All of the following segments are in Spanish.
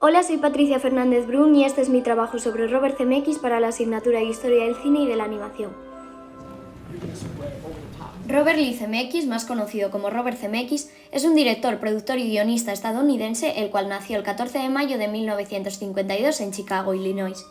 Hola, soy Patricia Fernández Brun y este es mi trabajo sobre Robert Zemeckis para la asignatura de Historia del Cine y de la Animación. Robert Lee Zemeckis, más conocido como Robert Zemeckis, es un director, productor y guionista estadounidense, el cual nació el 14 de mayo de 1952 en Chicago, Illinois.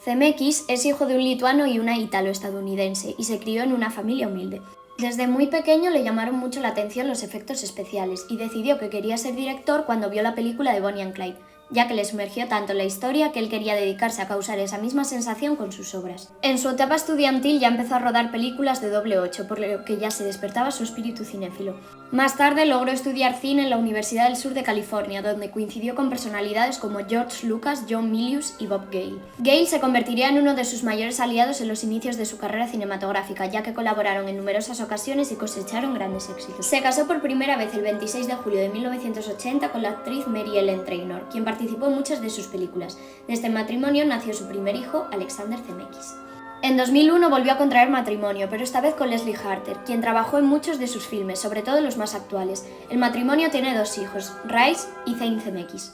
Zemeckis es hijo de un lituano y una ítalo-estadounidense y se crió en una familia humilde. Desde muy pequeño le llamaron mucho la atención los efectos especiales y decidió que quería ser director cuando vio la película de Bonnie and Clyde, ya que le sumergió tanto en la historia que él quería dedicarse a causar esa misma sensación con sus obras. En su etapa estudiantil ya empezó a rodar películas de doble ocho, por lo que ya se despertaba su espíritu cinéfilo. Más tarde logró estudiar cine en la Universidad del Sur de California, donde coincidió con personalidades como George Lucas, John Milius y Bob Gale. Gale se convertiría en uno de sus mayores aliados en los inicios de su carrera cinematográfica, ya que colaboraron en numerosas ocasiones y cosecharon grandes éxitos. Se casó por primera vez el 26 de julio de 1980 con la actriz Mary Ellen Trainor, quien participó en muchas de sus películas. De este matrimonio nació su primer hijo, Alexander Zemeckis. En 2001 volvió a contraer matrimonio, pero esta vez con Leslie Harter, quien trabajó en muchos de sus filmes, sobre todo los más actuales. El matrimonio tiene dos hijos, Rhys y Zane Zemeckis.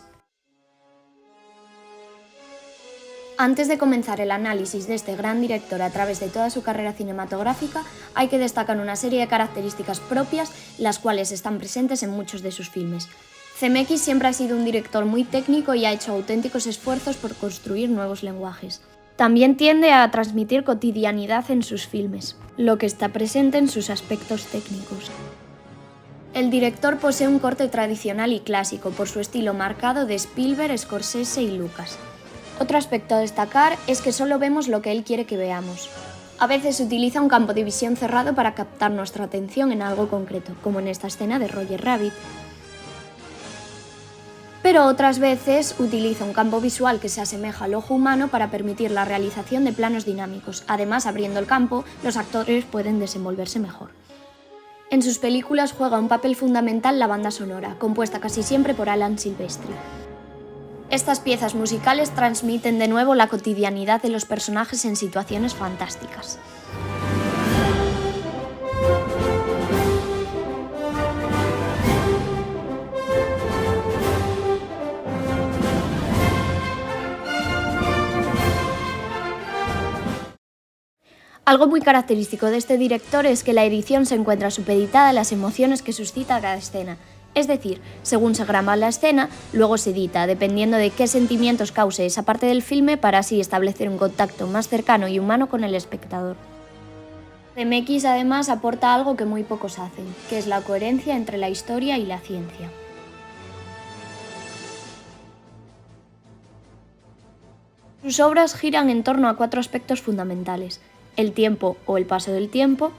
Antes de comenzar el análisis de este gran director a través de toda su carrera cinematográfica, hay que destacar una serie de características propias, las cuales están presentes en muchos de sus filmes. Zemeckis siempre ha sido un director muy técnico y ha hecho auténticos esfuerzos por construir nuevos lenguajes. También tiende a transmitir cotidianidad en sus filmes, lo que está presente en sus aspectos técnicos. El director posee un corte tradicional y clásico por su estilo marcado de Spielberg, Scorsese y Lucas. Otro aspecto a destacar es que solo vemos lo que él quiere que veamos. A veces utiliza un campo de visión cerrado para captar nuestra atención en algo concreto, como en esta escena de Roger Rabbit. Pero otras veces utiliza un campo visual que se asemeja al ojo humano para permitir la realización de planos dinámicos. Además, abriendo el campo, los actores pueden desenvolverse mejor. En sus películas juega un papel fundamental la banda sonora, compuesta casi siempre por Alan Silvestri. Estas piezas musicales transmiten de nuevo la cotidianidad de los personajes en situaciones fantásticas. Algo muy característico de este director es que la edición se encuentra supeditada a las emociones que suscita cada escena. Es decir, según se graba la escena, luego se edita, dependiendo de qué sentimientos cause esa parte del filme para así establecer un contacto más cercano y humano con el espectador. Zemeckis además aporta algo que muy pocos hacen, que es la coherencia entre la historia y la ciencia. Sus obras giran en torno a cuatro aspectos fundamentales: el tiempo o el paso del tiempo,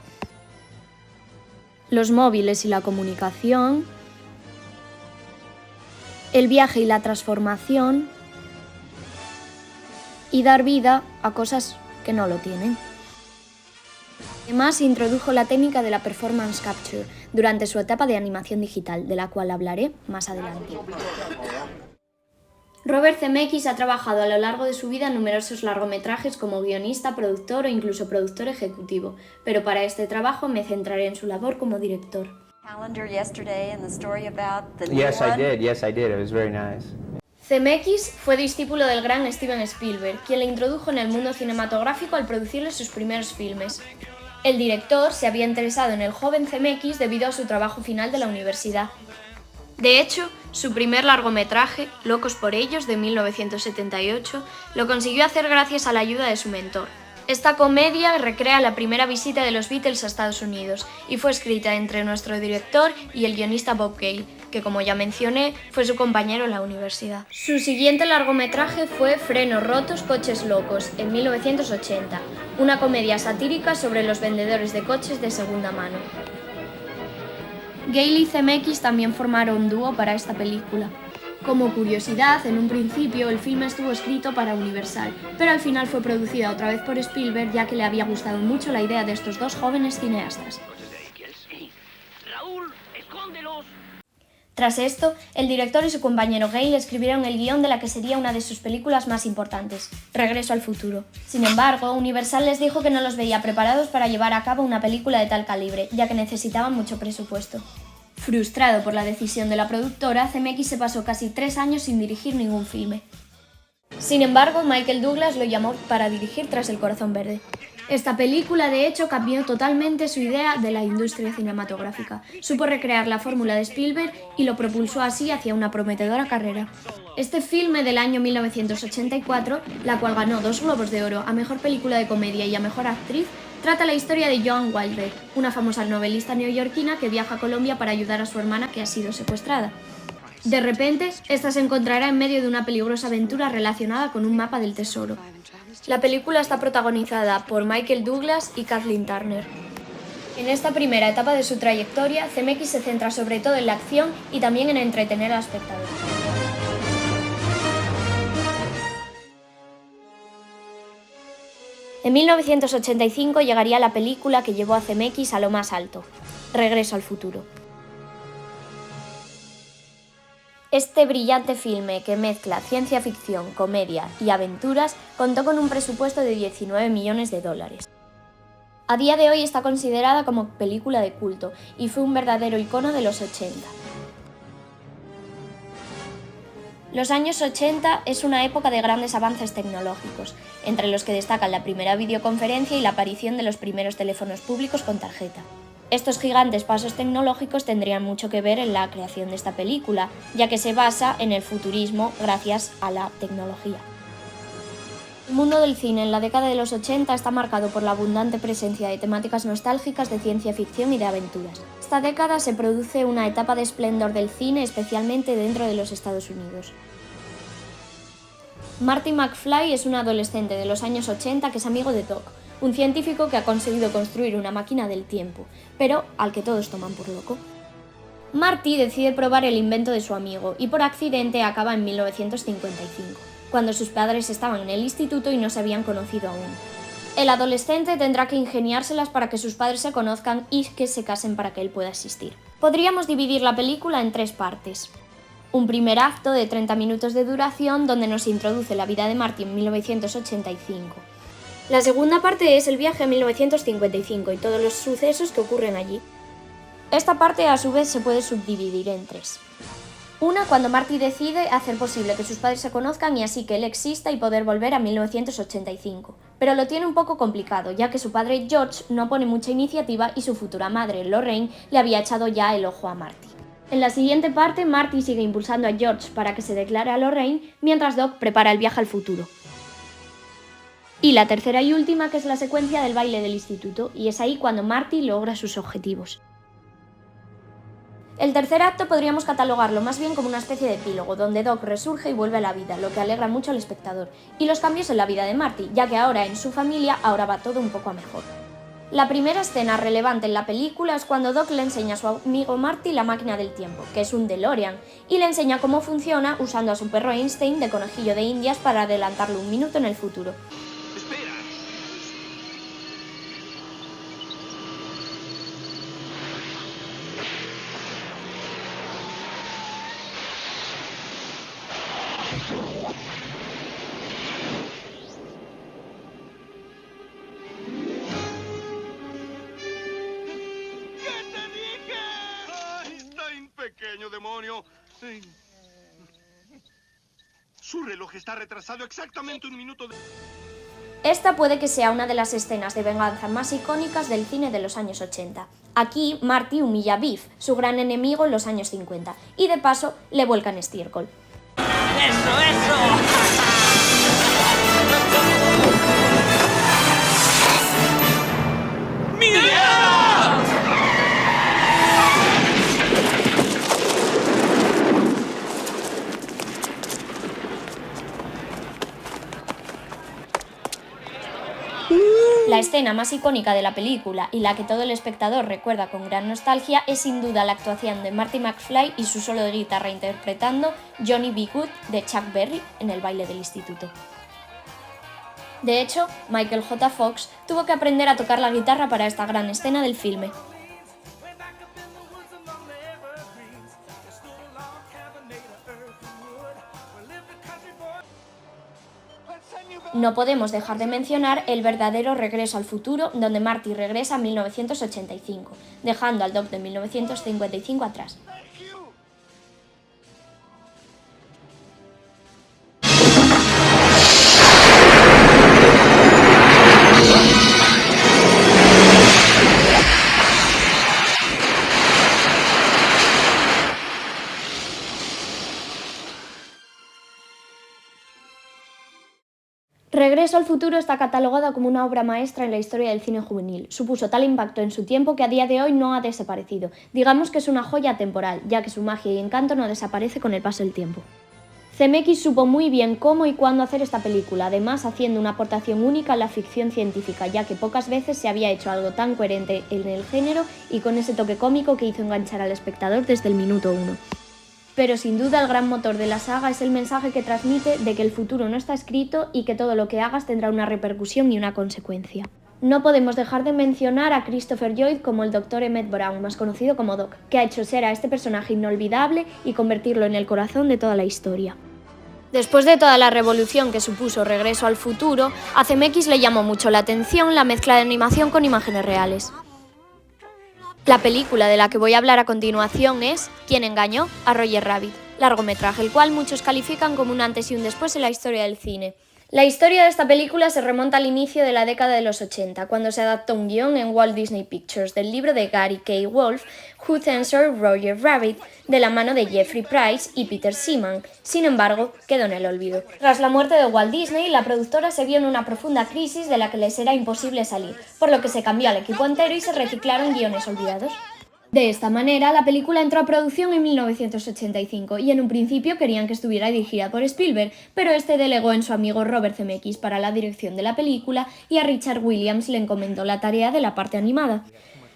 los móviles y la comunicación, el viaje y la transformación, y dar vida a cosas que no lo tienen. Además, introdujo la técnica de la performance capture durante su etapa de animación digital, de la cual hablaré más adelante. Robert Zemeckis ha trabajado a lo largo de su vida en numerosos largometrajes como guionista, productor o incluso productor ejecutivo, pero para este trabajo me centraré en su labor como director. Yes, I did. It was very nice. Zemeckis fue discípulo del gran Steven Spielberg, quien le introdujo en el mundo cinematográfico al producirle sus primeros filmes. El director se había interesado en el joven Zemeckis debido a su trabajo final de la universidad. De hecho, su primer largometraje, Locos por ellos, de 1978, lo consiguió hacer gracias a la ayuda de su mentor. Esta comedia recrea la primera visita de los Beatles a Estados Unidos y fue escrita entre nuestro director y el guionista Bob Gale, que como ya mencioné, fue su compañero en la universidad. Su siguiente largometraje fue Frenos rotos, coches locos, en 1980, una comedia satírica sobre los vendedores de coches de segunda mano. Gale y Zemeckis también formaron dúo para esta película. Como curiosidad, en un principio el filme estuvo escrito para Universal, pero al final fue producida otra vez por Spielberg, ya que le había gustado mucho la idea de estos dos jóvenes cineastas. Tras esto, el director y su compañero Gale escribieron el guión de la que sería una de sus películas más importantes, Regreso al futuro. Sin embargo, Universal les dijo que no los veía preparados para llevar a cabo una película de tal calibre, ya que necesitaban mucho presupuesto. Frustrado por la decisión de la productora, Zemeckis se pasó casi 3 años sin dirigir ningún filme. Sin embargo, Michael Douglas lo llamó para dirigir Tras el corazón verde. Esta película, de hecho, cambió totalmente su idea de la industria cinematográfica. Supo recrear la fórmula de Spielberg y lo propulsó así hacia una prometedora carrera. Este filme del año 1984, la cual ganó 2 Globos de Oro a Mejor Película de Comedia y a Mejor Actriz, trata la historia de Joan Wildberg, una famosa novelista neoyorquina que viaja a Colombia para ayudar a su hermana que ha sido secuestrada. De repente, esta se encontrará en medio de una peligrosa aventura relacionada con un mapa del tesoro. La película está protagonizada por Michael Douglas y Kathleen Turner. En esta primera etapa de su trayectoria, Zemeckis se centra sobre todo en la acción y también en entretener al espectador. En 1985 llegaría la película que llevó a Zemeckis a lo más alto, Regreso al futuro. Este brillante filme, que mezcla ciencia ficción, comedia y aventuras, contó con un presupuesto de $19 millones. A día de hoy está considerada como película de culto y fue un verdadero icono de los 80. Los años 80 es una época de grandes avances tecnológicos, entre los que destacan la primera videoconferencia y la aparición de los primeros teléfonos públicos con tarjeta. Estos gigantes pasos tecnológicos tendrían mucho que ver en la creación de esta película, ya que se basa en el futurismo gracias a la tecnología. El mundo del cine en la década de los 80 está marcado por la abundante presencia de temáticas nostálgicas de ciencia ficción y de aventuras. Esta década se produce una etapa de esplendor del cine, especialmente dentro de los Estados Unidos. Marty McFly es un adolescente de los años 80 que es amigo de Doc, un científico que ha conseguido construir una máquina del tiempo, pero al que todos toman por loco. Marty decide probar el invento de su amigo y por accidente acaba en 1955. Cuando sus padres estaban en el instituto y no se habían conocido aún. El adolescente tendrá que ingeniárselas para que sus padres se conozcan y que se casen para que él pueda existir. Podríamos dividir la película en 3 partes. Un primer acto de 30 minutos de duración donde nos introduce la vida de Marty en 1985. La segunda parte es el viaje a 1955 y todos los sucesos que ocurren allí. Esta parte a su vez se puede subdividir en 3. Una, cuando Marty decide hacer posible que sus padres se conozcan y así que él exista y poder volver a 1985. Pero lo tiene un poco complicado, ya que su padre George no pone mucha iniciativa y su futura madre, Lorraine, le había echado ya el ojo a Marty. En la siguiente parte, Marty sigue impulsando a George para que se declare a Lorraine, mientras Doc prepara el viaje al futuro. Y la tercera y última, que es la secuencia del baile del instituto, y es ahí cuando Marty logra sus objetivos. El tercer acto podríamos catalogarlo más bien como una especie de epílogo, donde Doc resurge y vuelve a la vida, lo que alegra mucho al espectador, y los cambios en la vida de Marty, ya que ahora en su familia ahora va todo un poco a mejor. La primera escena relevante en la película es cuando Doc le enseña a su amigo Marty la máquina del tiempo, que es un DeLorean, y le enseña cómo funciona usando a su perro Einstein de conejillo de indias para adelantarlo 1 minuto en el futuro. Pequeño demonio. Su reloj está retrasado exactamente 1 minuto. Esta puede que sea una de las escenas de venganza más icónicas del cine de los años 80. Aquí, Marty humilla a Biff, su gran enemigo en los años 50, y de paso le vuelcan estiércol. ¡Eso! La escena más icónica de la película y la que todo el espectador recuerda con gran nostalgia es sin duda la actuación de Marty McFly y su solo de guitarra interpretando Johnny B. Good de Chuck Berry en el baile del instituto. De hecho, Michael J. Fox tuvo que aprender a tocar la guitarra para esta gran escena del filme. Let's send you back. No podemos dejar de mencionar el verdadero Regreso al futuro, donde Marty regresa a 1985, dejando al Doc de 1955 atrás. Regreso al futuro está catalogada como una obra maestra en la historia del cine juvenil. Supuso tal impacto en su tiempo que a día de hoy no ha desaparecido. Digamos que es una joya temporal, ya que su magia y encanto no desaparece con el paso del tiempo. Zemeckis supo muy bien cómo y cuándo hacer esta película, además haciendo una aportación única a la ficción científica, ya que pocas veces se había hecho algo tan coherente en el género y con ese toque cómico que hizo enganchar al espectador desde el minuto 1. Pero sin duda el gran motor de la saga es el mensaje que transmite de que el futuro no está escrito y que todo lo que hagas tendrá una repercusión y una consecuencia. No podemos dejar de mencionar a Christopher Lloyd como el Dr. Emmett Brown, más conocido como Doc, que ha hecho ser a este personaje inolvidable y convertirlo en el corazón de toda la historia. Después de toda la revolución que supuso Regreso al futuro, a Zemeckis le llamó mucho la atención la mezcla de animación con imágenes reales. La película de la que voy a hablar a continuación es ¿Quién engañó a Roger Rabbit?, largometraje el cual muchos califican como un antes y un después en la historia del cine. La historia de esta película se remonta al inicio de la década de los 80, cuando se adaptó un guión en Walt Disney Pictures del libro de Gary K. Wolfe, Who Censored Roger Rabbit, de la mano de Jeffrey Price y Peter Seaman. Sin embargo, quedó en el olvido. Tras la muerte de Walt Disney, la productora se vio en una profunda crisis de la que les era imposible salir, por lo que se cambió al equipo entero y se reciclaron guiones olvidados. De esta manera, la película entró a producción en 1985 y en un principio querían que estuviera dirigida por Spielberg, pero este delegó en su amigo Robert Zemeckis para la dirección de la película y a Richard Williams le encomendó la tarea de la parte animada.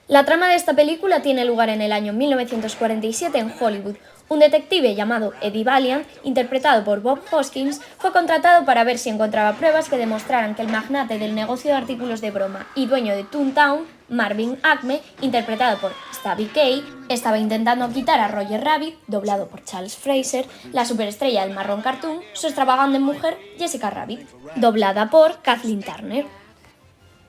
La trama de esta película tiene lugar en el año 1947 en Hollywood. Un detective llamado Eddie Valiant, interpretado por Bob Hoskins, fue contratado para ver si encontraba pruebas que demostraran que el magnate del negocio de artículos de broma y dueño de Toontown, Marvin Acme, interpretado por Stabby Kaye, estaba intentando quitar a Roger Rabbit, doblado por Charles Fraser, la superestrella del marrón cartoon, su extravagante mujer Jessica Rabbit, doblada por Kathleen Turner.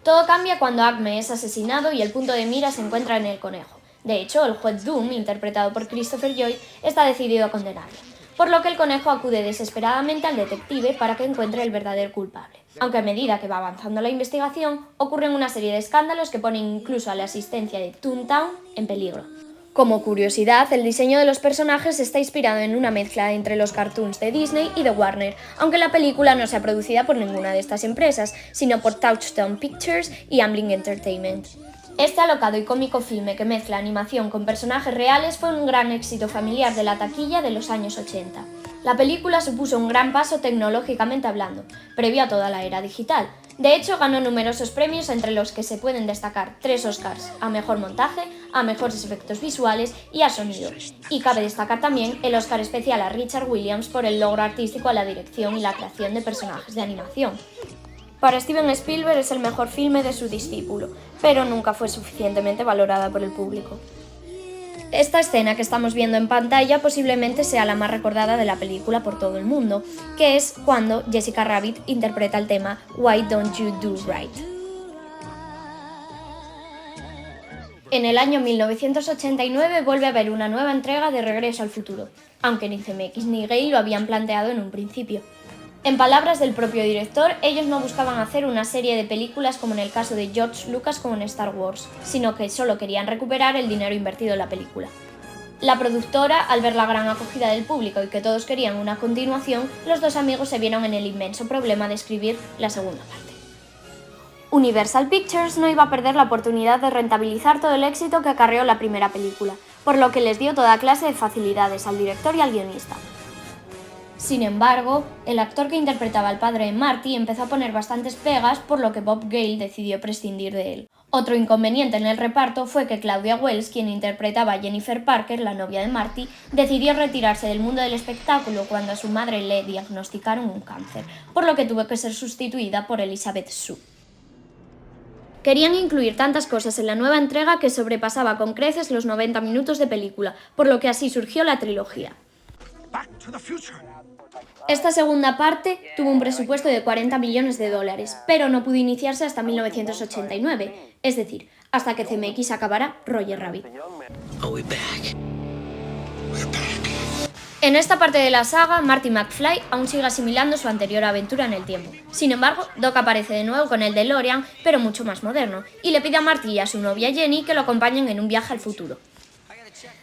Todo cambia cuando Acme es asesinado y el punto de mira se encuentra en el conejo. De hecho, el juez Doom, interpretado por Christopher Lloyd, está decidido a condenarle, por lo que el conejo acude desesperadamente al detective para que encuentre el verdadero culpable. Aunque a medida que va avanzando la investigación, ocurren una serie de escándalos que ponen incluso a la asistencia de Toontown en peligro. Como curiosidad, el diseño de los personajes está inspirado en una mezcla entre los cartoons de Disney y de Warner, aunque la película no sea producida por ninguna de estas empresas, sino por Touchstone Pictures y Amblin Entertainment. Este alocado y cómico filme que mezcla animación con personajes reales fue un gran éxito familiar de la taquilla de los años 80. La película supuso un gran paso tecnológicamente hablando, previo a toda la era digital. De hecho, ganó numerosos premios entre los que se pueden destacar 3 Oscars a Mejor Montaje, a Mejores Efectos Visuales y a Sonido. Y cabe destacar también el Oscar especial a Richard Williams por el logro artístico a la dirección y la creación de personajes de animación. Para Steven Spielberg es el mejor filme de su discípulo, pero nunca fue suficientemente valorada por el público. Esta escena que estamos viendo en pantalla posiblemente sea la más recordada de la película por todo el mundo, que es cuando Jessica Rabbit interpreta el tema Why Don't You Do Right. En el año 1989 vuelve a haber una nueva entrega de Regreso al futuro, aunque ni Zemeckis ni Gale lo habían planteado en un principio. En palabras del propio director, ellos no buscaban hacer una serie de películas como en el caso de George Lucas como en Star Wars, sino que solo querían recuperar el dinero invertido en la película. La productora, al ver la gran acogida del público y que todos querían una continuación, los dos amigos se vieron en el inmenso problema de escribir la segunda parte. Universal Pictures no iba a perder la oportunidad de rentabilizar todo el éxito que acarreó la primera película, por lo que les dio toda clase de facilidades al director y al guionista. Sin embargo, el actor que interpretaba al padre de Marty empezó a poner bastantes pegas, por lo que Bob Gale decidió prescindir de él. Otro inconveniente en el reparto fue que Claudia Wells, quien interpretaba a Jennifer Parker, la novia de Marty, decidió retirarse del mundo del espectáculo cuando a su madre le diagnosticaron un cáncer, por lo que tuvo que ser sustituida por Elizabeth Shue. Querían incluir tantas cosas en la nueva entrega que sobrepasaba con creces los 90 minutos de película, por lo que así surgió la trilogía. Back to Esta segunda parte tuvo un presupuesto de 40 millones de dólares, pero no pudo iniciarse hasta 1989, es decir, hasta que CMX acabara Roger Rabbit. En esta parte de la saga, Marty McFly aún sigue asimilando su anterior aventura en el tiempo. Sin embargo, Doc aparece de nuevo con el DeLorean, pero mucho más moderno, y le pide a Marty y a su novia Jenny que lo acompañen en un viaje al futuro.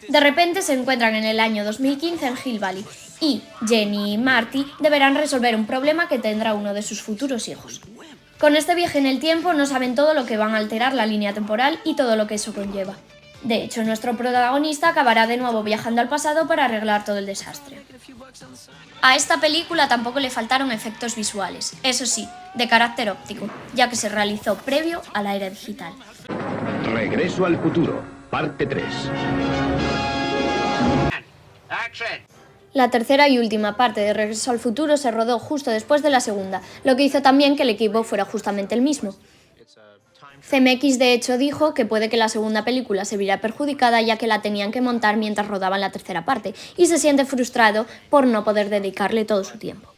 De repente se encuentran en el año 2015 en Hill Valley, y Jenny y Marty deberán resolver un problema que tendrá uno de sus futuros hijos. Con este viaje en el tiempo no saben todo lo que van a alterar la línea temporal y todo lo que eso conlleva. De hecho, nuestro protagonista acabará de nuevo viajando al pasado para arreglar todo el desastre. A esta película tampoco le faltaron efectos visuales, eso sí, de carácter óptico, ya que se realizó previo a la era digital. Regreso al futuro, parte 3. La tercera y última parte de Regreso al futuro se rodó justo después de la segunda, lo que hizo también que el equipo fuera justamente el mismo. CMX de hecho dijo que puede que la segunda película se viera perjudicada ya que la tenían que montar mientras rodaban la tercera parte, y se siente frustrado por no poder dedicarle todo su tiempo.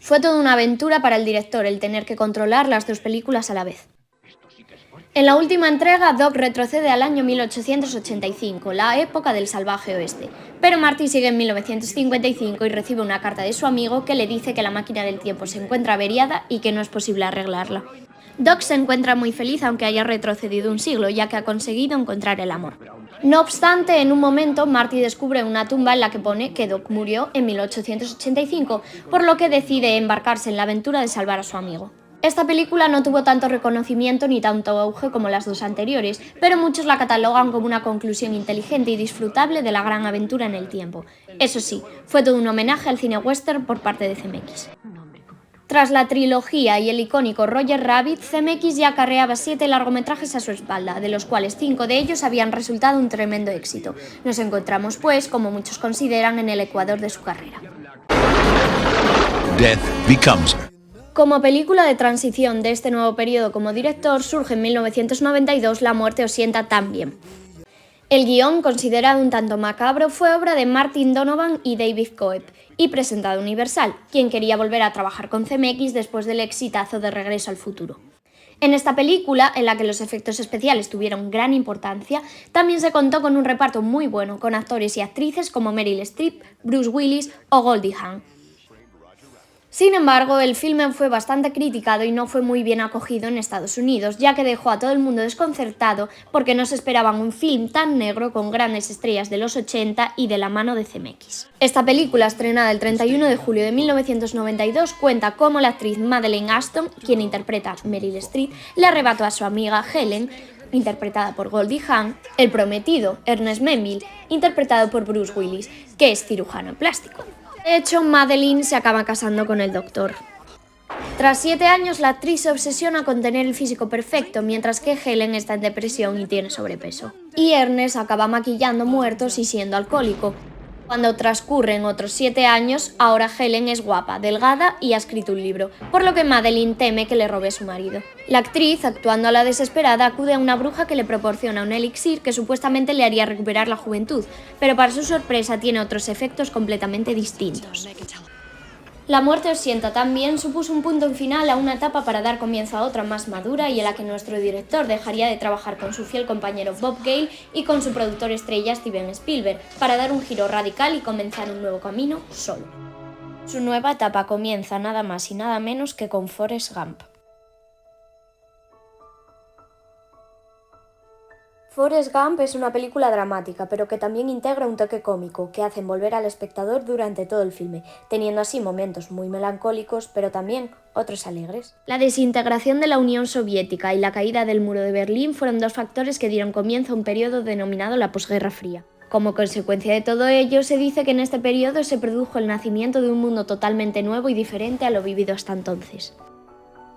Fue toda una aventura para el director el tener que controlar las dos películas a la vez. En la última entrega, Doc retrocede al año 1885, la época del salvaje oeste, pero Marty sigue en 1955 y recibe una carta de su amigo que le dice que la máquina del tiempo se encuentra averiada y que no es posible arreglarla. Doc se encuentra muy feliz aunque haya retrocedido un siglo, ya que ha conseguido encontrar el amor. No obstante, en un momento, Marty descubre una tumba en la que pone que Doc murió en 1885, por lo que decide embarcarse en la aventura de salvar a su amigo. Esta película no tuvo tanto reconocimiento ni tanto auge como las dos anteriores, pero muchos la catalogan como una conclusión inteligente y disfrutable de la gran aventura en el tiempo. Eso sí, fue todo un homenaje al cine western por parte de CMX. Tras la trilogía y el icónico Roger Rabbit, CMX ya acarreaba 7 largometrajes a su espalda, de los cuales 5 de ellos habían resultado un tremendo éxito. Nos encontramos, pues, como muchos consideran, en el ecuador de su carrera. Death becomes her. Como película de transición de este nuevo periodo como director, surge en 1992 La muerte os sienta tan bien. El guión, considerado un tanto macabro, fue obra de Martin Donovan y David Coeb, y presentado a Universal, quien quería volver a trabajar con CMX después del exitazo de Regreso al futuro. En esta película, en la que los efectos especiales tuvieron gran importancia, también se contó con un reparto muy bueno, con actores y actrices como Meryl Streep, Bruce Willis o Goldie Hawn. Sin embargo, el filme fue bastante criticado y no fue muy bien acogido en Estados Unidos, ya que dejó a todo el mundo desconcertado porque no se esperaban un film tan negro con grandes estrellas de los 80 y de la mano de CMX. Esta película, estrenada el 31 de julio de 1992, cuenta cómo la actriz Madeleine Ashton, quien interpreta a Meryl Streep, le arrebató a su amiga Helen, interpretada por Goldie Hawn, el prometido, Ernest Memville, interpretado por Bruce Willis, que es cirujano plástico. De hecho, Madeleine se acaba casando con el doctor. Tras 7 años, la actriz se obsesiona con tener el físico perfecto, mientras que Helen está en depresión y tiene sobrepeso. Y Ernest acaba maquillando muertos y siendo alcohólico. Cuando transcurren otros 7 años, ahora Helen es guapa, delgada y ha escrito un libro, por lo que Madeleine teme que le robe a su marido. La actriz, actuando a la desesperada, acude a una bruja que le proporciona un elixir que supuestamente le haría recuperar la juventud, pero para su sorpresa tiene otros efectos completamente distintos. La muerte os sienta también supuso un punto final a una etapa para dar comienzo a otra más madura y en la que nuestro director dejaría de trabajar con su fiel compañero Bob Gale y con su productor estrella Steven Spielberg para dar un giro radical y comenzar un nuevo camino solo. Su nueva etapa comienza nada más y nada menos que con Forrest Gump. Forrest Gump es una película dramática, pero que también integra un toque cómico, que hace envolver al espectador durante todo el filme, teniendo así momentos muy melancólicos, pero también otros alegres. La desintegración de la Unión Soviética y la caída del muro de Berlín fueron dos factores que dieron comienzo a un periodo denominado la posguerra fría. Como consecuencia de todo ello, se dice que en este periodo se produjo el nacimiento de un mundo totalmente nuevo y diferente a lo vivido hasta entonces.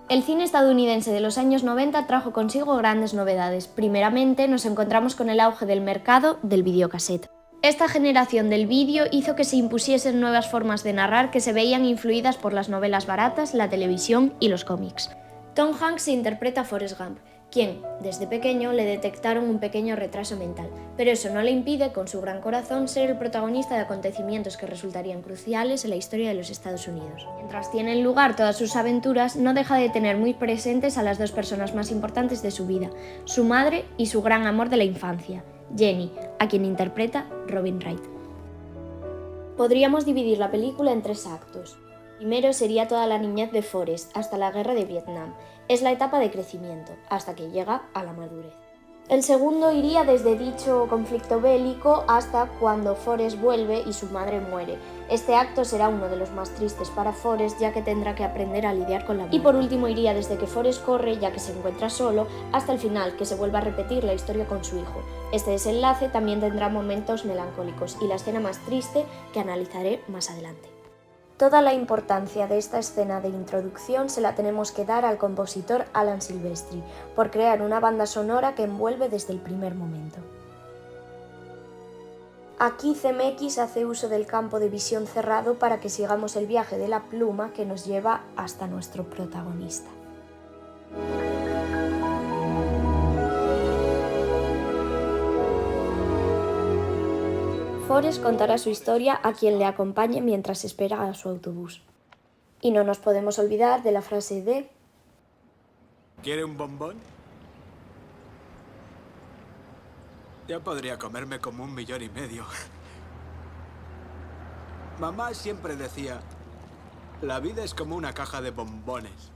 El cine estadounidense de los años 90 trajo consigo grandes novedades. Primeramente, nos encontramos con el auge del mercado del videocassette. Esta generación del vídeo hizo que se impusiesen nuevas formas de narrar que se veían influidas por las novelas baratas, la televisión y los cómics. Tom Hanks interpreta a Forrest Gump, quien, desde pequeño, le detectaron un pequeño retraso mental, pero eso no le impide, con su gran corazón, ser el protagonista de acontecimientos que resultarían cruciales en la historia de los Estados Unidos. Mientras tienen lugar todas sus aventuras, no deja de tener muy presentes a las dos personas más importantes de su vida, su madre y su gran amor de la infancia, Jenny, a quien interpreta Robin Wright. Podríamos dividir la película en 3 actos. Primero sería toda la niñez de Forrest, hasta la guerra de Vietnam. Es la etapa de crecimiento, hasta que llega a la madurez. El segundo iría desde dicho conflicto bélico hasta cuando Forrest vuelve y su madre muere. Este acto será uno de los más tristes para Forrest, ya que tendrá que aprender a lidiar con la muerte. Y por último iría desde que Forrest corre, ya que se encuentra solo, hasta el final, que se vuelve a repetir la historia con su hijo. Este desenlace también tendrá momentos melancólicos y la escena más triste que analizaré más adelante. Toda la importancia de esta escena de introducción se la tenemos que dar al compositor Alan Silvestri, por crear una banda sonora que envuelve desde el primer momento. Aquí CMX hace uso del campo de visión cerrado para que sigamos el viaje de la pluma que nos lleva hasta nuestro protagonista. Forrest contará su historia a quien le acompañe mientras espera a su autobús. Y no nos podemos olvidar de la frase de ¿Quiere un bombón? Ya podría comerme como 1,5 millones. Mamá siempre decía, la vida es como una caja de bombones.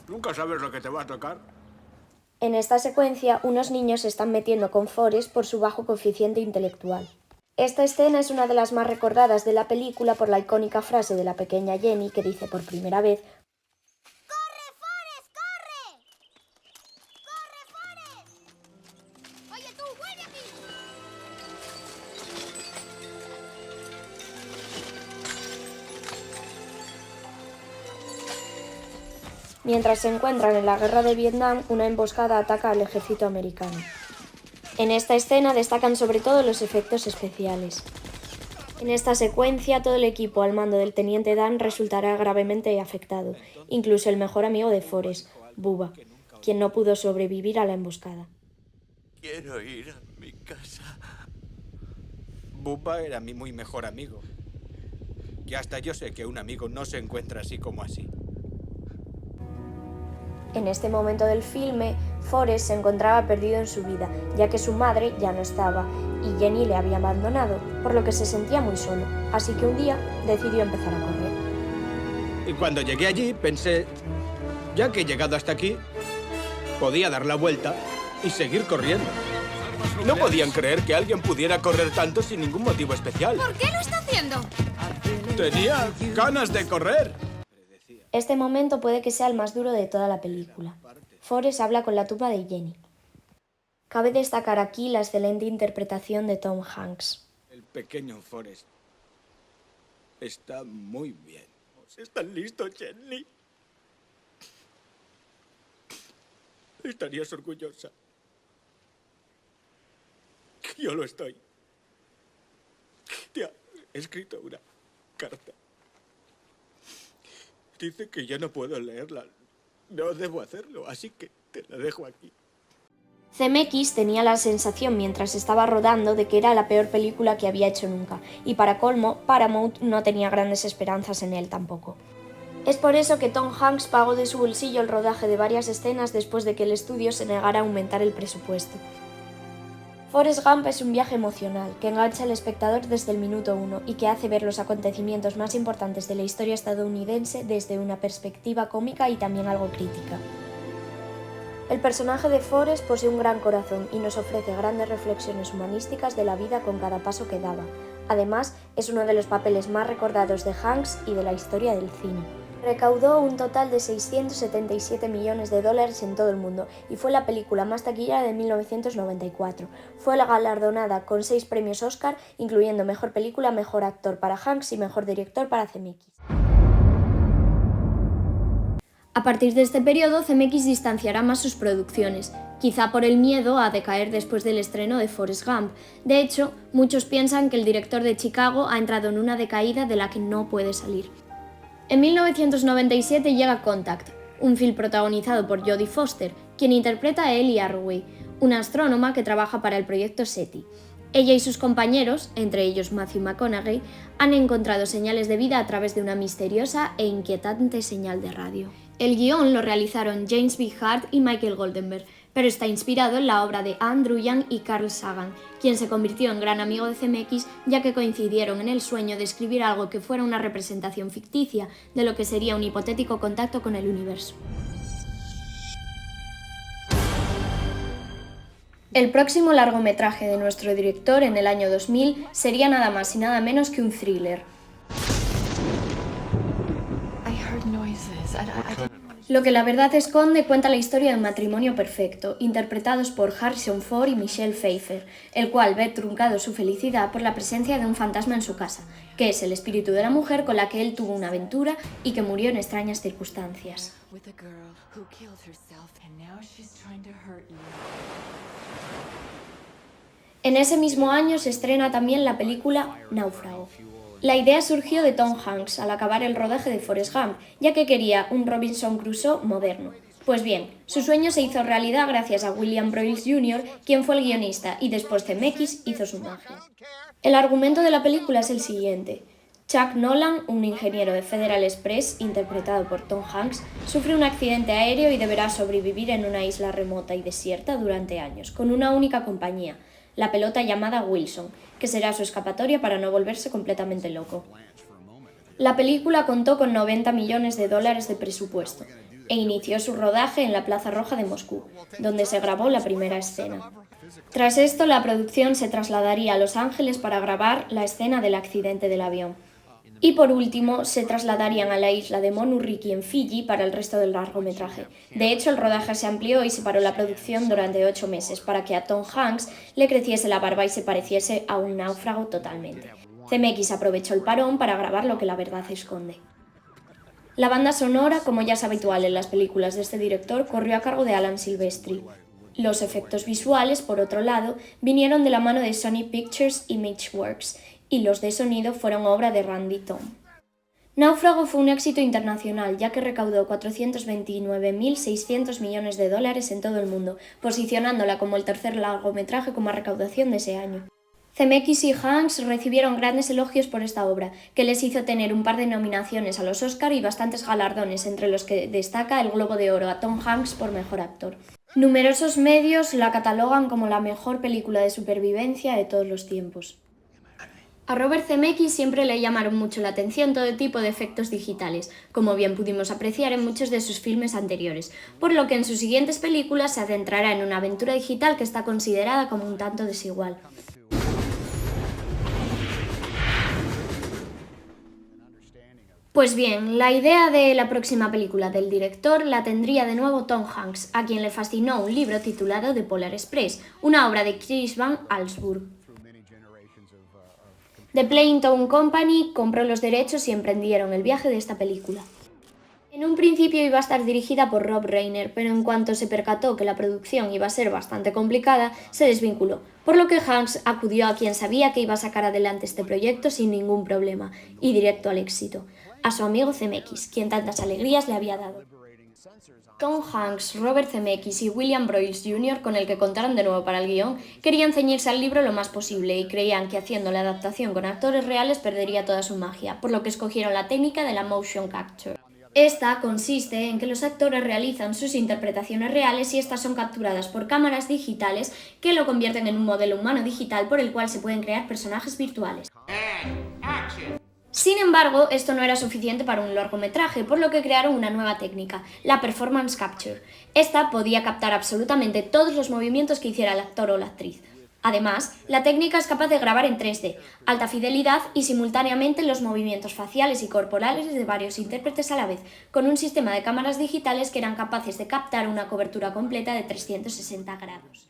Nunca sabes lo que te va a tocar. En esta secuencia, unos niños se están metiendo con Forrest por su bajo coeficiente intelectual. Esta escena es una de las más recordadas de la película por la icónica frase de la pequeña Jenny que dice por primera vez: ¡Corre, Forrest, corre! ¡Corre, Forrest! Oye tú, vuelve aquí. Mientras se encuentran en la guerra de Vietnam, una emboscada ataca al ejército americano. En esta escena destacan sobre todo los efectos especiales. En esta secuencia, todo el equipo al mando del teniente Dan resultará gravemente afectado, incluso el mejor amigo de Forrest, Bubba, quien no pudo sobrevivir a la emboscada. Quiero ir a mi casa. Bubba era mi muy mejor amigo. Y hasta yo sé que un amigo no se encuentra así como así. En este momento del filme, Forrest se encontraba perdido en su vida, ya que su madre ya no estaba y Jenny le había abandonado, por lo que se sentía muy solo, así que un día decidió empezar a correr. Y cuando llegué allí pensé, ya que he llegado hasta aquí, podía dar la vuelta y seguir corriendo. No podían creer que alguien pudiera correr tanto sin ningún motivo especial. ¿Por qué lo está haciendo? Tenía ganas de correr. Este momento puede que sea el más duro de toda la película. Forrest habla con la tumba de Jenny. Cabe destacar aquí la excelente interpretación de Tom Hanks. El pequeño Forrest está muy bien. ¿Están listos, Jenny? Estarías orgullosa. Yo lo estoy. Te ha escrito una carta. Dice que ya no puedo leerla. No debo hacerlo, así que te la dejo aquí. CMX tenía la sensación mientras estaba rodando de que era la peor película que había hecho nunca, y para colmo, Paramount no tenía grandes esperanzas en él tampoco. Es por eso que Tom Hanks pagó de su bolsillo el rodaje de varias escenas después de que el estudio se negara a aumentar el presupuesto. Forrest Gump es un viaje emocional que engancha al espectador desde el minuto 1 y que hace ver los acontecimientos más importantes de la historia estadounidense desde una perspectiva cómica y también algo crítica. El personaje de Forrest posee un gran corazón y nos ofrece grandes reflexiones humanísticas de la vida con cada paso que daba. Además, es uno de los papeles más recordados de Hanks y de la historia del cine. Recaudó un total de $677 millones en todo el mundo y fue la película más taquillera de 1994. Fue galardonada con 6 premios Oscar, incluyendo Mejor Película, Mejor Actor para Hanks y Mejor Director para CMX. A partir de este periodo, CMX distanciará más sus producciones, quizá por el miedo a decaer después del estreno de Forrest Gump. De hecho, muchos piensan que el director de Chicago ha entrado en una decaída de la que no puede salir. En 1997 llega Contact, un film protagonizado por Jodie Foster, quien interpreta a Ellie Arroway, una astrónoma que trabaja para el proyecto SETI. Ella y sus compañeros, entre ellos Matthew McConaughey, han encontrado señales de vida a través de una misteriosa e inquietante señal de radio. El guión lo realizaron James B. Hart y Michael Goldenberg, pero está inspirado en la obra de Anne Druyan y Carl Sagan, quien se convirtió en gran amigo de CMX ya que coincidieron en el sueño de escribir algo que fuera una representación ficticia de lo que sería un hipotético contacto con el universo. El próximo largometraje de nuestro director en el año 2000 sería nada más y nada menos que un thriller. Lo que la verdad esconde cuenta la historia de un matrimonio perfecto, interpretados por Harrison Ford y Michelle Pfeiffer, el cual ve truncado su felicidad por la presencia de un fantasma en su casa, que es el espíritu de la mujer con la que él tuvo una aventura y que murió en extrañas circunstancias. En ese mismo año se estrena también la película Náufrago. La idea surgió de Tom Hanks al acabar el rodaje de Forrest Gump, ya que quería un Robinson Crusoe moderno. Pues bien, su sueño se hizo realidad gracias a William Broyles Jr., quien fue el guionista, y después CMX hizo su magia. El argumento de la película es el siguiente. Chuck Nolan, un ingeniero de Federal Express, interpretado por Tom Hanks, sufre un accidente aéreo y deberá sobrevivir en una isla remota y desierta durante años, con una única compañía, la pelota llamada Wilson, que será su escapatoria para no volverse completamente loco. La película contó con $90 millones de presupuesto e inició su rodaje en la Plaza Roja de Moscú, donde se grabó la primera escena. Tras esto, la producción se trasladaría a Los Ángeles para grabar la escena del accidente del avión. Y por último, se trasladarían a la isla de Monuriki en Fiji para el resto del largometraje. De hecho, el rodaje se amplió y se paró la producción durante 8 meses para que a Tom Hanks le creciese la barba y se pareciese a un náufrago totalmente. CMX aprovechó el parón para grabar lo que la verdad esconde. La banda sonora, como ya es habitual en las películas de este director, corrió a cargo de Alan Silvestri. Los efectos visuales, por otro lado, vinieron de la mano de Sony Pictures Imageworks, y los de sonido fueron obra de Randy Thom. Náufrago fue un éxito internacional, ya que recaudó $429.600 millones en todo el mundo, posicionándola como el tercer largometraje con más recaudación de ese año. CMX y Hanks recibieron grandes elogios por esta obra, que les hizo tener un par de nominaciones a los Oscar y bastantes galardones, entre los que destaca el Globo de Oro a Tom Hanks por Mejor Actor. Numerosos medios la catalogan como la mejor película de supervivencia de todos los tiempos. A Robert Zemeckis siempre le llamaron mucho la atención todo tipo de efectos digitales, como bien pudimos apreciar en muchos de sus filmes anteriores, por lo que en sus siguientes películas se adentrará en una aventura digital que está considerada como un tanto desigual. Pues bien, la idea de la próxima película del director la tendría de nuevo Tom Hanks, a quien le fascinó un libro titulado The Polar Express, una obra de Chris Van Allsburg. The Playtone Company compró los derechos y emprendieron el viaje de esta película. En un principio iba a estar dirigida por Rob Reiner, pero en cuanto se percató que la producción iba a ser bastante complicada, se desvinculó, por lo que Hanks acudió a quien sabía que iba a sacar adelante este proyecto sin ningún problema, y directo al éxito, a su amigo Zemeckis, quien tantas alegrías le había dado. Tom Hanks, Robert Zemeckis y William Broyles Jr., con el que contaron de nuevo para el guión, querían ceñirse al libro lo más posible y creían que haciendo la adaptación con actores reales perdería toda su magia, por lo que escogieron la técnica de la motion capture. Esta consiste en que los actores realizan sus interpretaciones reales y estas son capturadas por cámaras digitales que lo convierten en un modelo humano digital por el cual se pueden crear personajes virtuales. Sin embargo, esto no era suficiente para un largometraje, por lo que crearon una nueva técnica, la performance capture. Esta podía captar absolutamente todos los movimientos que hiciera el actor o la actriz. Además, la técnica es capaz de grabar en 3D, alta fidelidad y simultáneamente los movimientos faciales y corporales de varios intérpretes a la vez, con un sistema de cámaras digitales que eran capaces de captar una cobertura completa de 360 grados.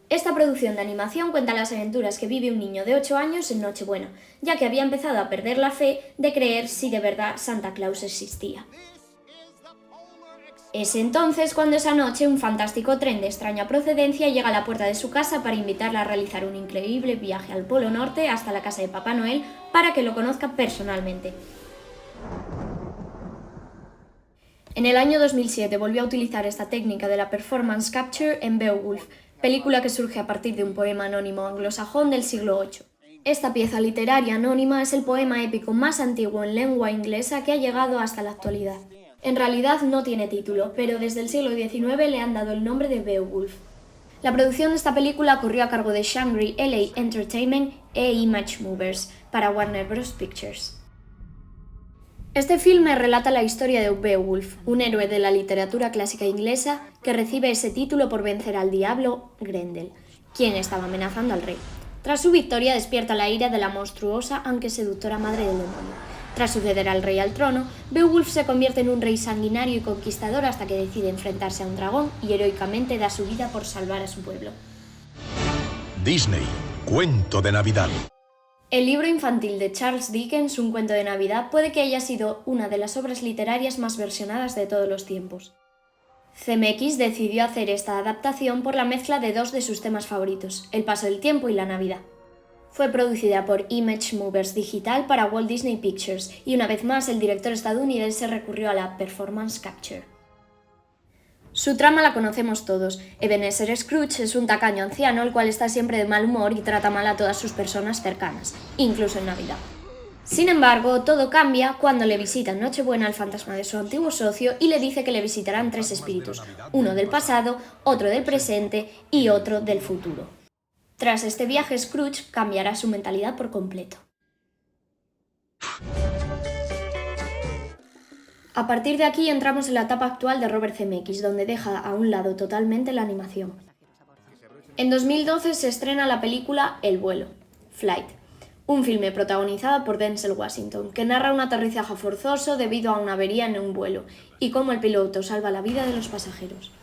Esta producción de animación cuenta las aventuras que vive un niño de 8 años en Nochebuena, ya que había empezado a perder la fe de creer si de verdad Santa Claus existía. Es entonces cuando esa noche un fantástico tren de extraña procedencia llega a la puerta de su casa para invitarla a realizar un increíble viaje al Polo Norte hasta la casa de Papá Noel para que lo conozca personalmente. En el año 2007 volvió a utilizar esta técnica de la performance capture en Beowulf, película que surge a partir de un poema anónimo anglosajón del siglo VIII. Esta pieza literaria anónima es el poema épico más antiguo en lengua inglesa que ha llegado hasta la actualidad. En realidad no tiene título, pero desde el siglo XIX le han dado el nombre de Beowulf. La producción de esta película corrió a cargo de Shangri-La Entertainment e Image Movers para Warner Bros. Pictures. Este filme relata la historia de Beowulf, un héroe de la literatura clásica inglesa que recibe ese título por vencer al diablo Grendel, quien estaba amenazando al rey. Tras su victoria despierta la ira de la monstruosa aunque seductora madre del demonio. Tras suceder al rey al trono, Beowulf se convierte en un rey sanguinario y conquistador hasta que decide enfrentarse a un dragón y heroicamente da su vida por salvar a su pueblo. Disney, cuento de Navidad. El libro infantil de Charles Dickens, Un cuento de Navidad, puede que haya sido una de las obras literarias más versionadas de todos los tiempos. CMX decidió hacer esta adaptación por la mezcla de dos de sus temas favoritos, el paso del tiempo y la Navidad. Fue producida por Image Movers Digital para Walt Disney Pictures y una vez más el director estadounidense recurrió a la performance capture. Su trama la conocemos todos. Ebenezer Scrooge es un tacaño anciano el cual está siempre de mal humor y trata mal a todas sus personas cercanas, incluso en Navidad. Sin embargo, todo cambia cuando le visita en Nochebuena al fantasma de su antiguo socio y le dice que le visitarán tres espíritus, uno del pasado, otro del presente y otro del futuro. Tras este viaje, Scrooge cambiará su mentalidad por completo. A partir de aquí entramos en la etapa actual de Robert Zemeckis, donde deja a un lado totalmente la animación. En 2012 se estrena la película El vuelo, Flight, un filme protagonizado por Denzel Washington, que narra un aterrizaje forzoso debido a una avería en un vuelo y cómo el piloto salva la vida de los pasajeros.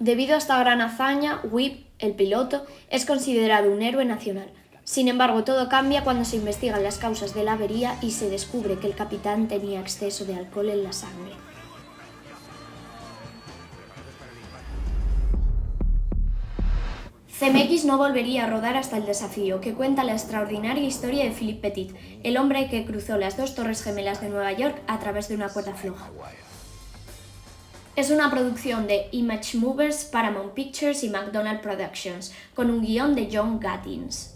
Debido a esta gran hazaña, Whip, el piloto, es considerado un héroe nacional. Sin embargo, todo cambia cuando se investigan las causas de la avería y se descubre que el capitán tenía exceso de alcohol en la sangre. Zemeckis no volvería a rodar hasta El desafío, que cuenta la extraordinaria historia de Philippe Petit, el hombre que cruzó las dos torres gemelas de Nueva York a través de una cuerda floja. Es una producción de Image Movers, Paramount Pictures y McDonald Productions, con un guión de John Gattins.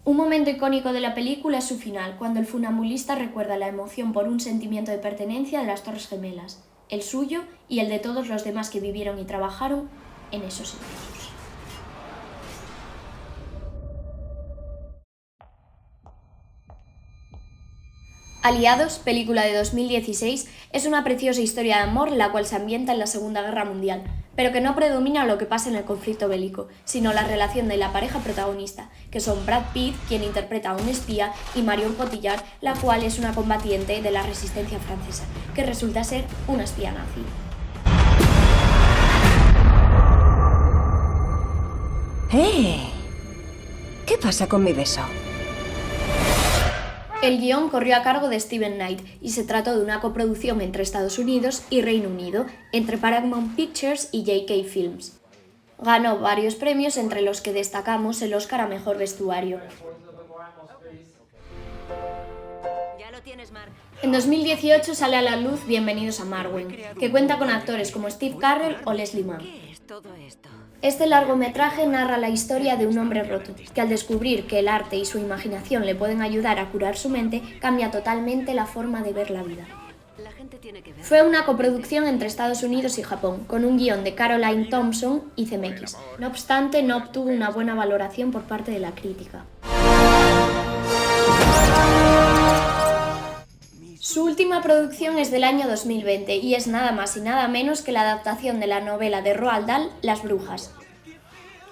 Un momento icónico de la película es su final, cuando el funambulista recuerda la emoción por un sentimiento de pertenencia de las Torres Gemelas, el suyo y el de todos los demás que vivieron y trabajaron en esos edificios. Aliados, película de 2016, es una preciosa historia de amor la cual se ambienta en la Segunda Guerra Mundial, pero que no predomina lo que pasa en el conflicto bélico, sino la relación de la pareja protagonista, que son Brad Pitt, quien interpreta a un espía, y Marion Cotillard, la cual es una combatiente de la resistencia francesa, que resulta ser una espía nazi. ¿Qué pasa con mi beso? El guión corrió a cargo de Steven Knight y se trató de una coproducción entre Estados Unidos y Reino Unido, entre Paramount Pictures y JK Films. Ganó varios premios, entre los que destacamos el Oscar a Mejor Vestuario. En 2018 sale a la luz Bienvenidos a Marwen, que cuenta con actores como Steve Carell o Leslie Mann. Este largometraje narra la historia de un hombre roto, que al descubrir que el arte y su imaginación le pueden ayudar a curar su mente, cambia totalmente la forma de ver la vida. Fue una coproducción entre Estados Unidos y Japón, con un guión de Caroline Thompson y Zemeckis. No obstante, no obtuvo una buena valoración por parte de la crítica. Su última producción es del año 2020 y es nada más y nada menos que la adaptación de la novela de Roald Dahl, Las brujas.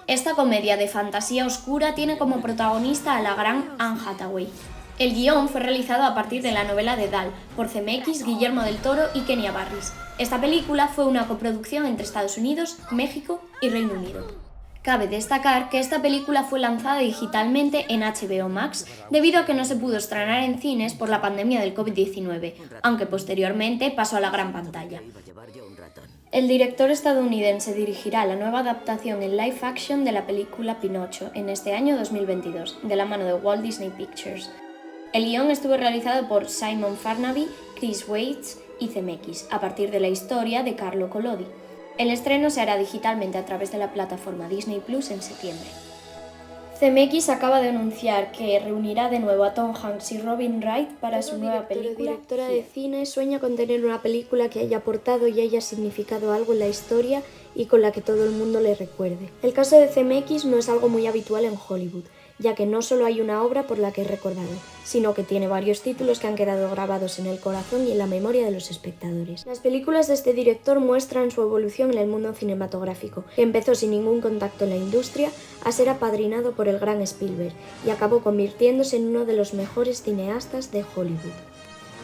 Esta comedia de fantasía oscura tiene como protagonista a la gran Anne Hathaway. El guión fue realizado a partir de la novela de Dahl por Zemeckis, Guillermo del Toro y Kenya Barris. Esta película fue una coproducción entre Estados Unidos, México y Reino Unido. Cabe destacar que esta película fue lanzada digitalmente en HBO Max debido a que no se pudo estrenar en cines por la pandemia del COVID-19, aunque posteriormente pasó a la gran pantalla. El director estadounidense dirigirá la nueva adaptación en live action de la película Pinocho en este año 2022, de la mano de Walt Disney Pictures. El guión estuvo realizado por Simon Farnaby, Chris Weitz y Zemeckis, a partir de la historia de Carlo Collodi. El estreno se hará digitalmente a través de la plataforma Disney Plus en septiembre. Zemeckis acaba de anunciar que reunirá de nuevo a Tom Hanks y Robin Wright para su nueva película. La directora de cine sueña con tener una película que haya aportado y haya significado algo en la historia y con la que todo el mundo le recuerde. El caso de Zemeckis no es algo muy habitual en Hollywood, ya que no solo hay una obra por la que es recordado, sino que tiene varios títulos que han quedado grabados en el corazón y en la memoria de los espectadores. Las películas de este director muestran su evolución en el mundo cinematográfico, que empezó sin ningún contacto en la industria a ser apadrinado por el gran Spielberg y acabó convirtiéndose en uno de los mejores cineastas de Hollywood.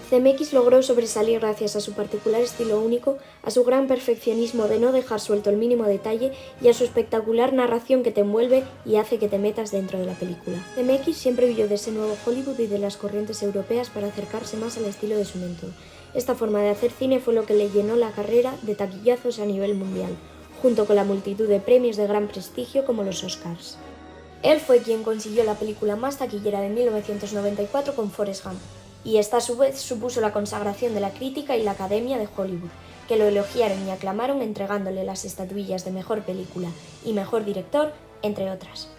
Zemeckis logró sobresalir gracias a su particular estilo único, a su gran perfeccionismo de no dejar suelto el mínimo detalle y a su espectacular narración que te envuelve y hace que te metas dentro de la película. Zemeckis siempre huyó de ese nuevo Hollywood y de las corrientes europeas para acercarse más al estilo de su mentor. Esta forma de hacer cine fue lo que le llenó la carrera de taquillazos a nivel mundial, junto con la multitud de premios de gran prestigio como los Oscars. Él fue quien consiguió la película más taquillera de 1994 con Forrest Gump, y esta a su vez supuso la consagración de la crítica y la Academia de Hollywood, que lo elogiaron y aclamaron entregándole las estatuillas de Mejor Película y Mejor Director, entre otras.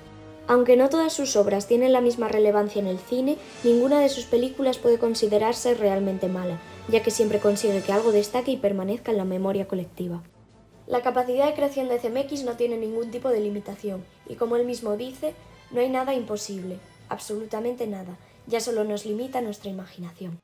Aunque no todas sus obras tienen la misma relevancia en el cine, ninguna de sus películas puede considerarse realmente mala, ya que siempre consigue que algo destaque y permanezca en la memoria colectiva. La capacidad de creación de Zemeckis no tiene ningún tipo de limitación, y como él mismo dice, no hay nada imposible, absolutamente nada. Ya solo nos limita nuestra imaginación.